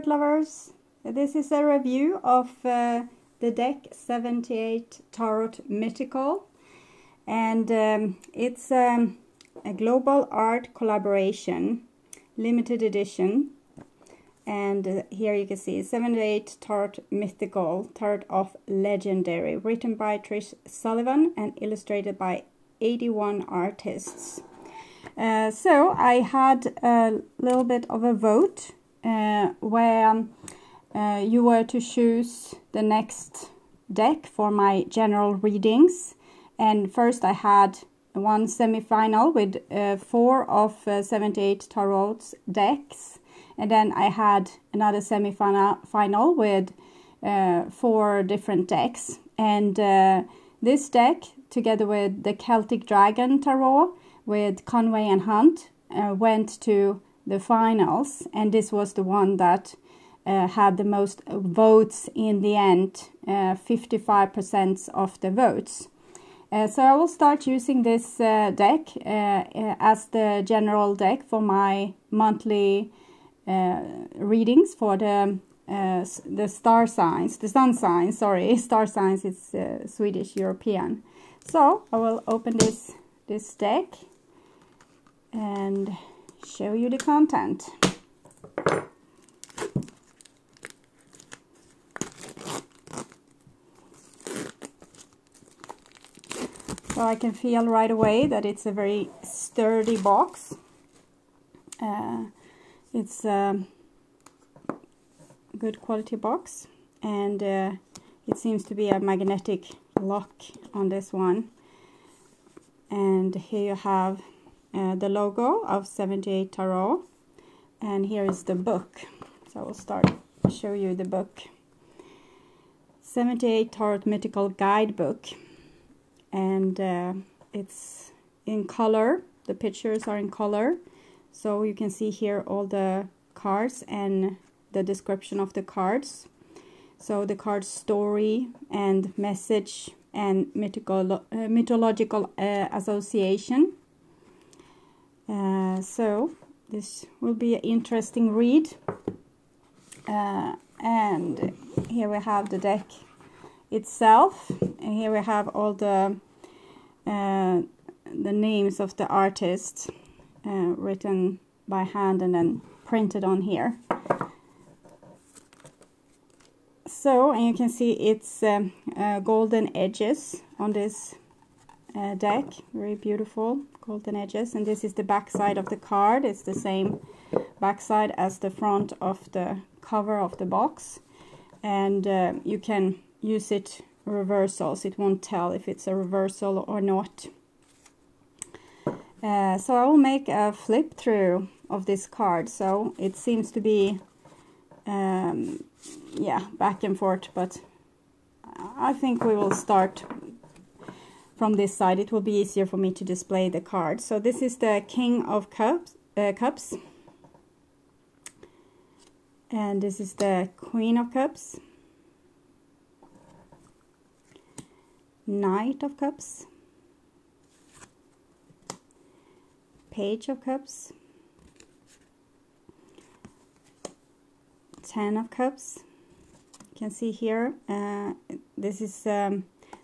tarot lovers. This is a review of the deck 78 Tarot Mythical, and it's a global art collaboration, limited edition. And here you can see 78 Tarot Mythical, Tarot of Legendary, written by Trish Sullivan and illustrated by 81 artists. So I had a little bit of a vote where you were to choose the next deck for my general readings. And first I had one semi-final with 4 of 78 Tarot's decks. And then I had another semi-final with 4 different decks. And this deck, together with the Celtic Dragon Tarot with Conway and Hunt, went to the finals. And this was the one that had the most votes in the end, 55% of the votes. So I will start using this deck as the general deck for my monthly readings for the star signs, the sun signs, sorry, star signs is Swedish European. So I will open this deck and show you the content. So I can feel right away that it's a very sturdy box. It's a good quality box, and it seems to be a magnetic lock on this one. And here you have the logo of 78 Tarot, and here is the book. So I will start to show you the book. 78 Tarot Mythical Guidebook, and it's in color. The pictures are in color, so you can see here all the cards and the description of the cards. So the card story and message and mythological association. So this will be an interesting read. And here we have the deck itself, and here we have all the names of the artists written by hand and then printed on here. So, and you can see it's golden edges on this deck, very beautiful golden edges. And this is the back side of the card. It's the same back side as the front of the cover of the box, and you can use it reversals. It won't tell if it's a reversal or not. So I will make a flip through of this card. So it seems to be yeah, back and forth, but I think we will start from this side. It will be easier for me to display the card. So this is the King of Cups, and this is the Queen of Cups, Knight of Cups, Page of Cups, 10 of Cups. You can see here, this is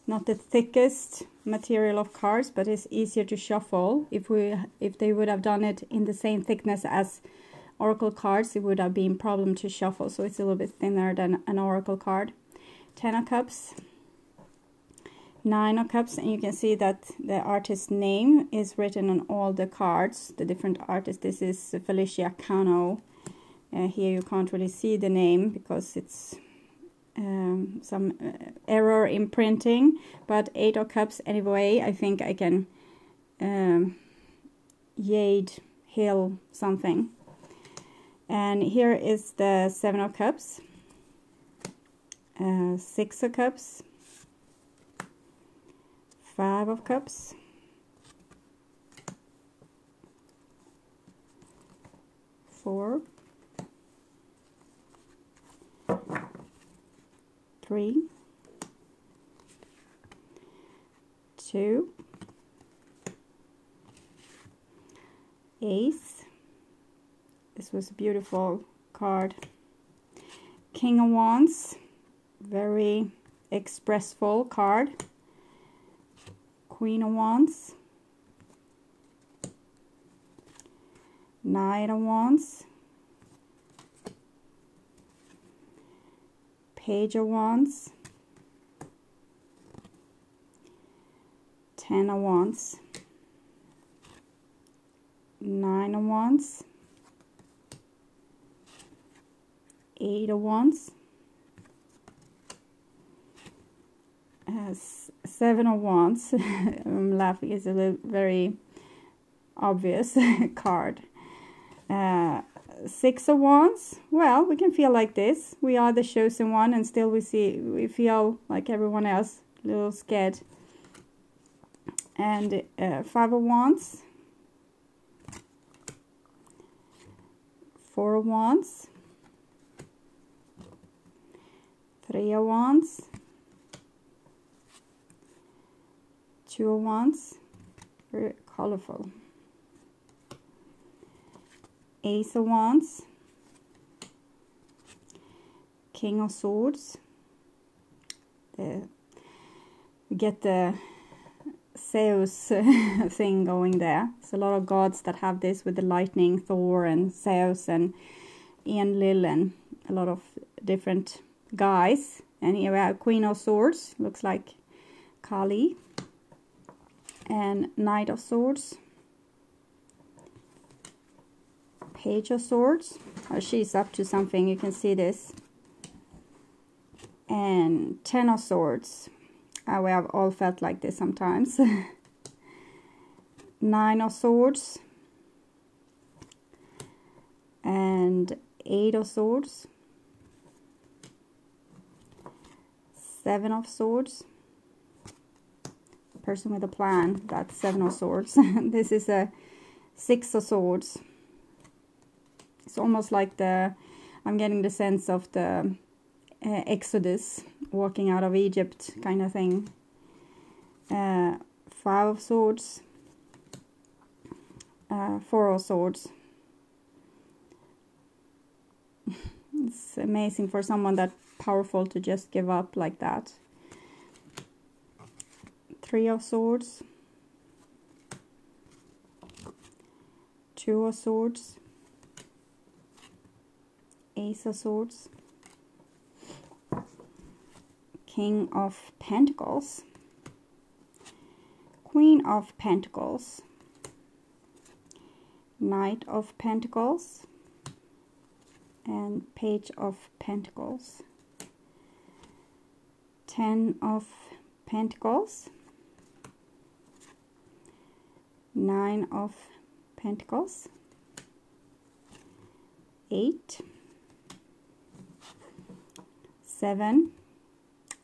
not the thickest material of cards, but it's easier to shuffle. If they would have done it in the same thickness as oracle cards, it would have been a problem to shuffle. So it's a little bit thinner than an oracle card. 10 of Cups, 9 of Cups, and you can see that the artist's name is written on all the cards, the different artists. This is Felicia Cano. Here you can't really see the name because it's some error in printing, but 8 of Cups anyway. I think I can Yade Hill something. And here is the 7 of Cups, 6 of Cups, 5 of Cups, 4, 3, 2, Ace. This was a beautiful card. King of Wands, very expressful card. Queen of Wands, Knight of Wands, Page of Wands, Ten of Wands, Nine of Wands, Eight of Wands, Seven of Wands. I'm laughing, it's a very obvious card. Six of Wands. Well, we can feel like this. We are the chosen one, and still we feel like everyone else, a little scared. And Five of Wands, Four of Wands, Three of Wands, Two of Wands, very colorful. Ace of Wands, King of Swords. We get the Zeus thing going there. There's a lot of gods that have this with the lightning, Thor and Zeus and Enlil and a lot of different guys. And here we have Queen of Swords, looks like Kali. And Knight of Swords, Page of Swords. Oh, she's up to something, you can see this. And Ten of Swords. We have all felt like this sometimes. Nine of Swords. And Eight of Swords. Seven of Swords. Person with a plan, that's Seven of Swords. This is a Six of Swords. It's almost like I'm getting the sense of the Exodus, walking out of Egypt kind of thing. Five of Swords, Four of Swords. It's amazing for someone that powerful to just give up like that. Three of Swords, Two of Swords, Ace of Swords, King of Pentacles, Queen of Pentacles, Knight of Pentacles, and Page of Pentacles. Ten of Pentacles, Nine of Pentacles, Eight, Seven.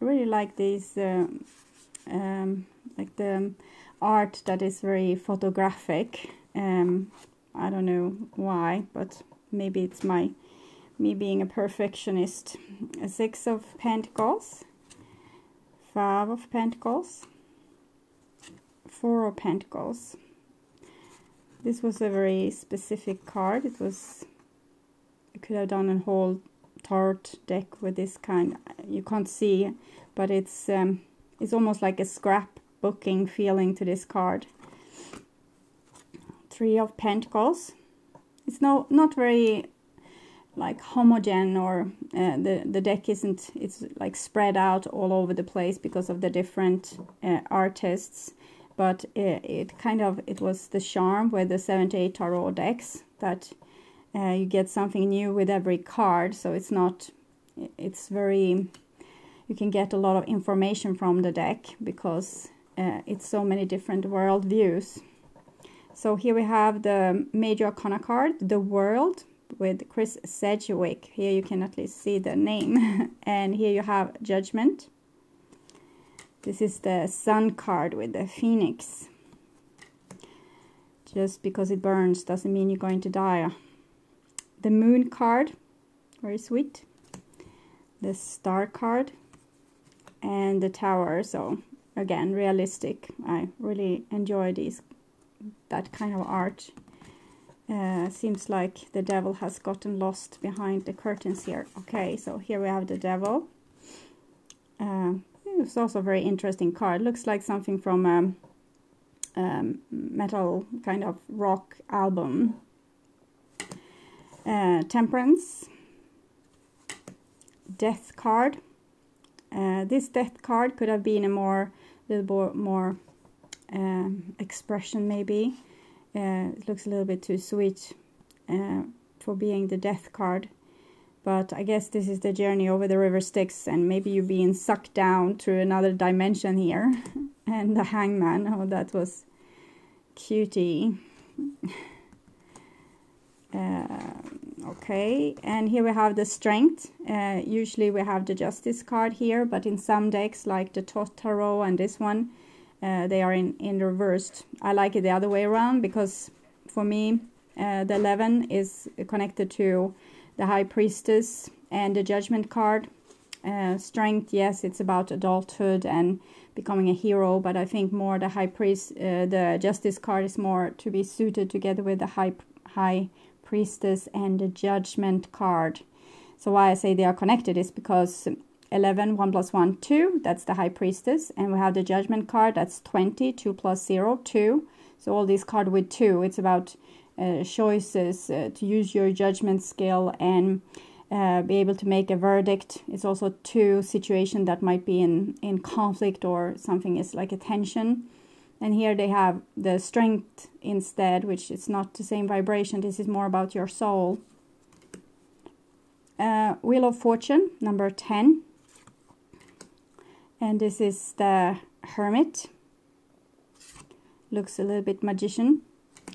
I really like these, like the art that is very photographic. I don't know why, but maybe it's me being a perfectionist. Six of Pentacles, Five of Pentacles, Four of Pentacles. This was a very specific card. It was, you could have done a whole tarot deck with this kind. You can't see, but it's almost like a scrapbooking feeling to this card. Three of Pentacles. It's not very like homogeneous, or the deck isn't, it's like spread out all over the place because of the different artists. But it was the charm with the 78 tarot decks, that you get something new with every card. So it's very, you can get a lot of information from the deck because it's so many different world views. So here we have the Major Arcana card, the World, with Chris Sedgwick. Here you can at least see the name. And here you have Judgment. This is the Sun card with the Phoenix. Just because it burns doesn't mean you're going to die. The Moon card, very sweet. The Star card. And the Tower. So again, realistic. I really enjoy that kind of art. Seems like the devil has gotten lost behind the curtains here. Okay, so here we have the devil. It's also a very interesting card. Looks like something from a metal kind of rock album. Temperance. Death card. This death card could have been a little more expression maybe. It looks a little bit too sweet for being the death card. But I guess this is the journey over the river Styx, and maybe you're being sucked down to another dimension here. And the hangman, oh, that was cutie. Okay, and here we have the strength. Usually we have the justice card here, but in some decks like the Thoth Tarot and this one, they are in reversed. I like it the other way around, because for me the 11 is connected to the High Priestess and the Judgment card. Strength, yes, it's about adulthood and becoming a hero, but I think more the the Justice card is more to be suited together with the High Priestess and the Judgment card. So why I say they are connected is because 11, 1 + 1, 2, that's the High Priestess, and we have the Judgment card, that's 20, 2 + 0, 2. So all these cards with 2, it's about choices, to use your judgment skill and be able to make a verdict. It's also 2 situations that might be in conflict, or something is like a tension. And here they have the strength instead, which is not the same vibration. This is more about your soul. Wheel of Fortune, number 10. And this is the Hermit. Looks a little bit magician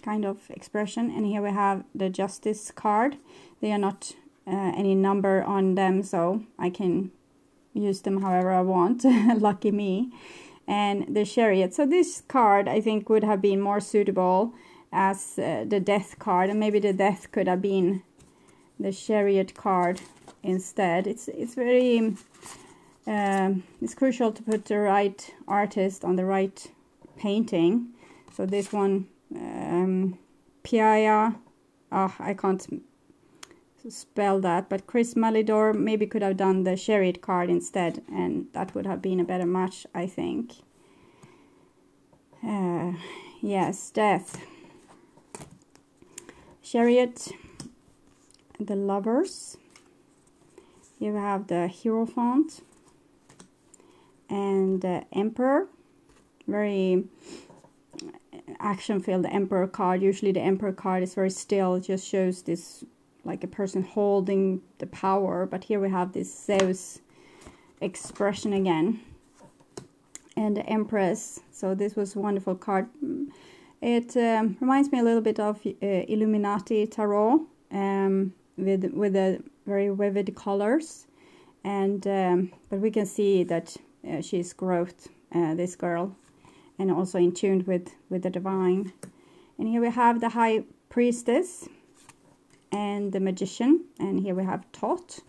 kind of expression. And here we have the Justice card. They are not any number on them, so I can use them however I want. Lucky me. And the Chariot. So this card I think would have been more suitable as the Death card, and maybe the Death could have been the Chariot card instead. It's very it's crucial to put the right artist on the right painting. So this one, Piaya, I can't spell that, but Chris Malidor maybe could have done the Chariot card instead, and that would have been a better match, I think. Yes, Death, Chariot, the Lovers. Here we have the Hierophant and the Emperor. Very action-filled Emperor card. Usually the Emperor card is very still, it just shows this like a person holding the power, but here we have this Zeus expression again. And the Empress. So this was a wonderful card. It reminds me a little bit of Illuminati Tarot, with the very vivid colors, and but we can see that she's growth, this girl, and also in tune with the divine. And here we have the High Priestess and the Magician, and here we have Thoth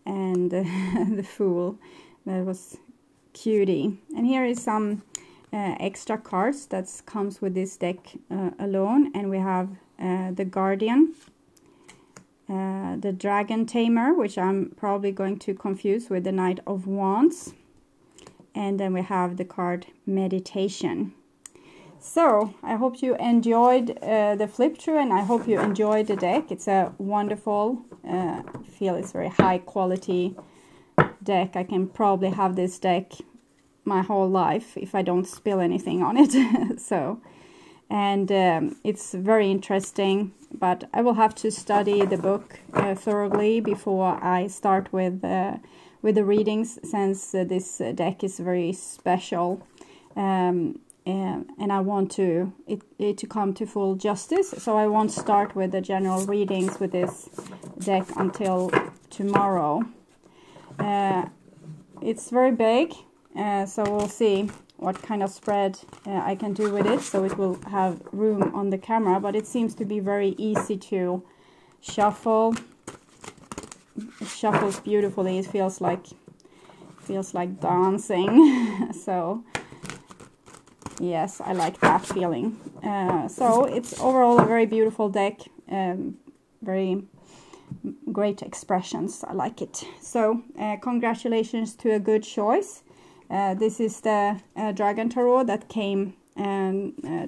and the Fool. That was cutie. And here is some extra cards that comes with this deck alone, and we have the Guardian, the Dragon Tamer, which I'm probably going to confuse with the Knight of Wands, and then we have the card Meditation. So I hope you enjoyed the flip through, and I hope you enjoyed the deck. It's a wonderful, I feel it's very high quality deck. I can probably have this deck my whole life if I don't spill anything on it. So, and it's very interesting, but I will have to study the book thoroughly before I start with the readings, since this deck is very special. And I want it to come to full justice, so I won't start with the general readings with this deck until tomorrow. It's very big, so we'll see what kind of spread I can do with it, so it will have room on the camera, but it seems to be very easy to shuffle. It shuffles beautifully. It feels like dancing. So Yes, I like that feeling. So it's overall a very beautiful deck. Very great expressions. I like it. So congratulations to a good choice. This is the Dragon Tarot that came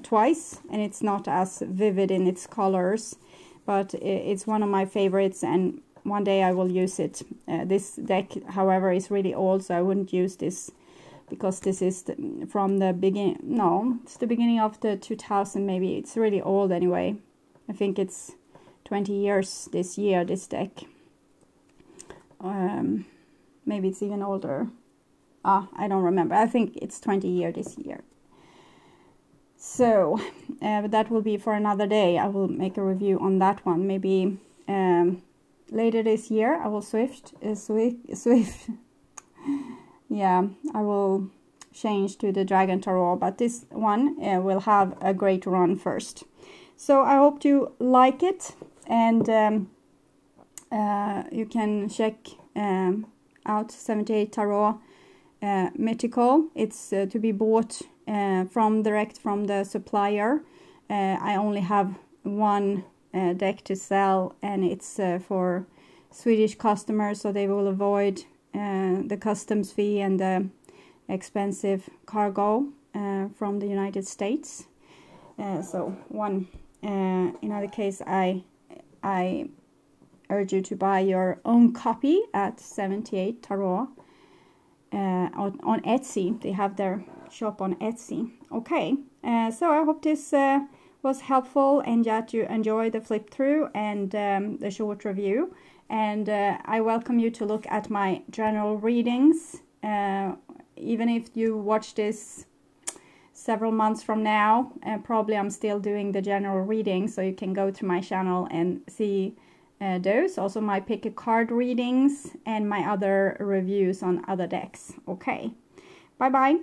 twice, and it's not as vivid in its colors, but it's one of my favorites, and one day I will use it. This deck, however, is really old, so I wouldn't use this, because this is from the beginning. No, it's the beginning of the 2000 maybe. It's really old anyway. I think it's 20 years this year, this deck. Maybe it's even older. I don't remember. I think it's 20 years this year. So but that will be for another day. I will make a review on that one. Maybe later this year I will Swift. Yeah, I will change to the Dragon Tarot, but this one will have a great run first. So I hope you like it, and you can check out 78 Tarot Mythical. It's to be bought direct from the supplier. I only have one deck to sell, and it's for Swedish customers, so they will avoid the customs fee and the expensive cargo from the United States. So one, in other case, I urge you to buy your own copy at 78 Tarot on Etsy. They have their shop on Etsy. Okay, so I hope this was helpful and that you enjoy the flip through and the short review. And I welcome you to look at my general readings. Even if you watch this several months from now, probably I'm still doing the general readings, so you can go to my channel and see those. Also my pick a card readings and my other reviews on other decks. Okay, bye bye.